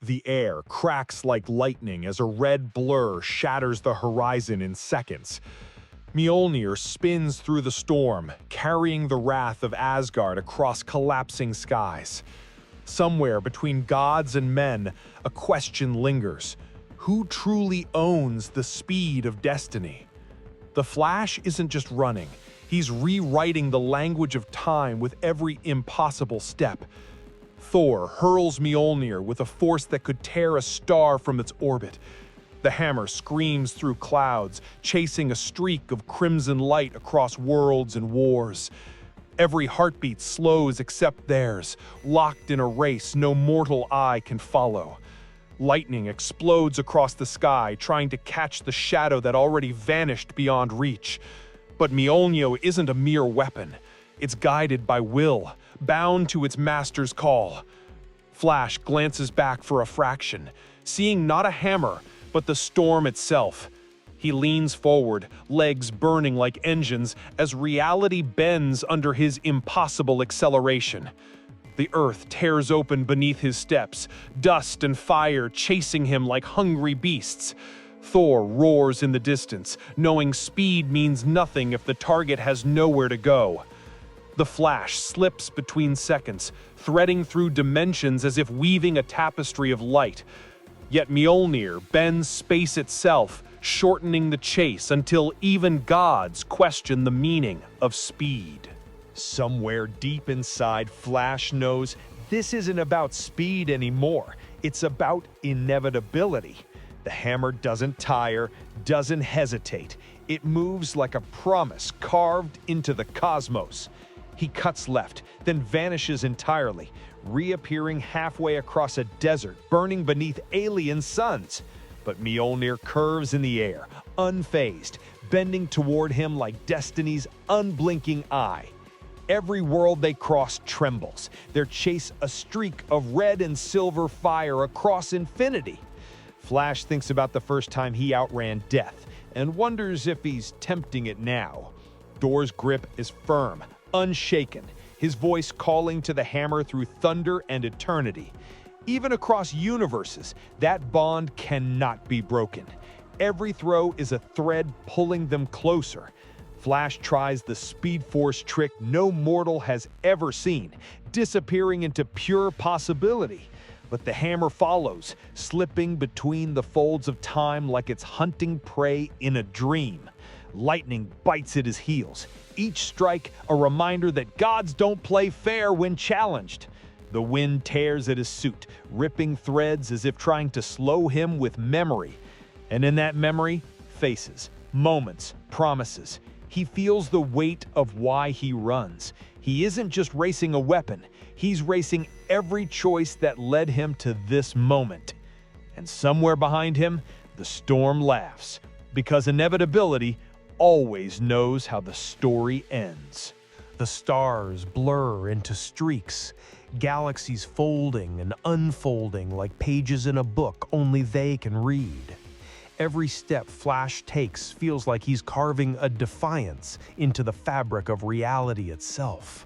The air cracks like lightning as a red blur shatters the horizon in seconds. Mjolnir spins through the storm, carrying the wrath of Asgard across collapsing skies. Somewhere between gods and men, a question lingers. Who truly owns the speed of destiny? The Flash isn't just running. He's rewriting the language of time with every impossible step. Thor hurls Mjolnir with a force that could tear a star from its orbit. The hammer screams through clouds, chasing a streak of crimson light across worlds and wars. Every heartbeat slows except theirs, locked in a race no mortal eye can follow. Lightning explodes across the sky, trying to catch the shadow that already vanished beyond reach. But Mjolnir isn't a mere weapon. It's guided by will, bound to its master's call. Flash glances back for a fraction, seeing not a hammer, but the storm itself. He leans forward, legs burning like engines, as reality bends under his impossible acceleration. The earth tears open beneath his steps, dust and fire chasing him like hungry beasts. Thor roars in the distance, knowing speed means nothing if the target has nowhere to go. The Flash slips between seconds, threading through dimensions as if weaving a tapestry of light. Yet Mjolnir bends space itself, shortening the chase until even gods question the meaning of speed. Somewhere deep inside, Flash knows this isn't about speed anymore. It's about inevitability. The hammer doesn't tire, doesn't hesitate. It moves like a promise carved into the cosmos. He cuts left, then vanishes entirely, reappearing halfway across a desert burning beneath alien suns. But Mjolnir curves in the air, unfazed, bending toward him like destiny's unblinking eye. Every world they cross trembles, their chase a streak of red and silver fire across infinity. Flash thinks about the first time he outran death and wonders if he's tempting it now. Thor's grip is firm, unshaken, his voice calling to the hammer through thunder and eternity. Even across universes, that bond cannot be broken. Every throw is a thread pulling them closer. Flash tries the Speed Force trick no mortal has ever seen, disappearing into pure possibility. But the hammer follows, slipping between the folds of time like it's hunting prey in a dream. Lightning bites at his heels, each strike a reminder that gods don't play fair when challenged. The wind tears at his suit, ripping threads as if trying to slow him with memory. And in that memory, faces, moments, promises. He feels the weight of why he runs. He isn't just racing a weapon, he's racing every choice that led him to this moment. And somewhere behind him, the storm laughs, because inevitability always knows how the story ends. The stars blur into streaks, galaxies folding and unfolding like pages in a book only they can read. Every step Flash takes feels like he's carving a defiance into the fabric of reality itself.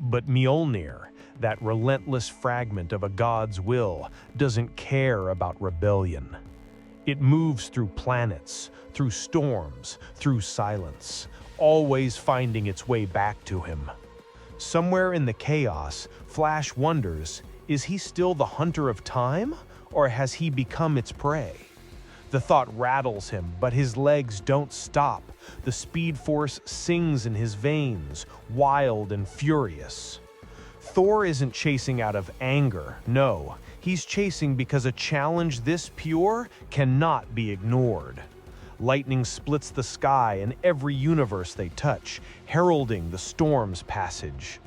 But Mjolnir, that relentless fragment of a god's will, doesn't care about rebellion. It moves through planets, through storms, through silence, always finding its way back to him. Somewhere in the chaos, Flash wonders, is he still the hunter of time, or has he become its prey? The thought rattles him, but his legs don't stop. The Speed Force sings in his veins, wild and furious. Thor isn't chasing out of anger, no. He's chasing because a challenge this pure cannot be ignored. Lightning splits the sky in every universe they touch, heralding the storm's passage.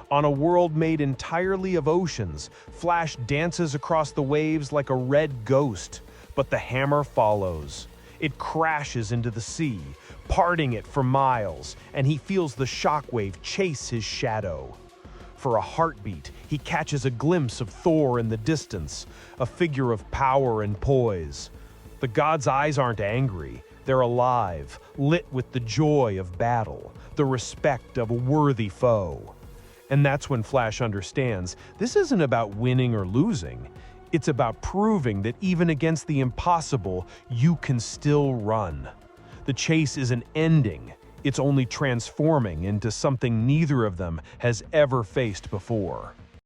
On a world made entirely of oceans, Flash dances across the waves like a red ghost. But the hammer follows. It crashes into the sea, parting it for miles, and he feels the shockwave chase his shadow. For a heartbeat, he catches a glimpse of Thor in the distance, a figure of power and poise. The god's eyes aren't angry, they're alive, lit with the joy of battle, the respect of a worthy foe. And that's when Flash understands this isn't about winning or losing. It's about proving that even against the impossible, you can still run. The chase isn't ending, it's only transforming into something neither of them has ever faced before.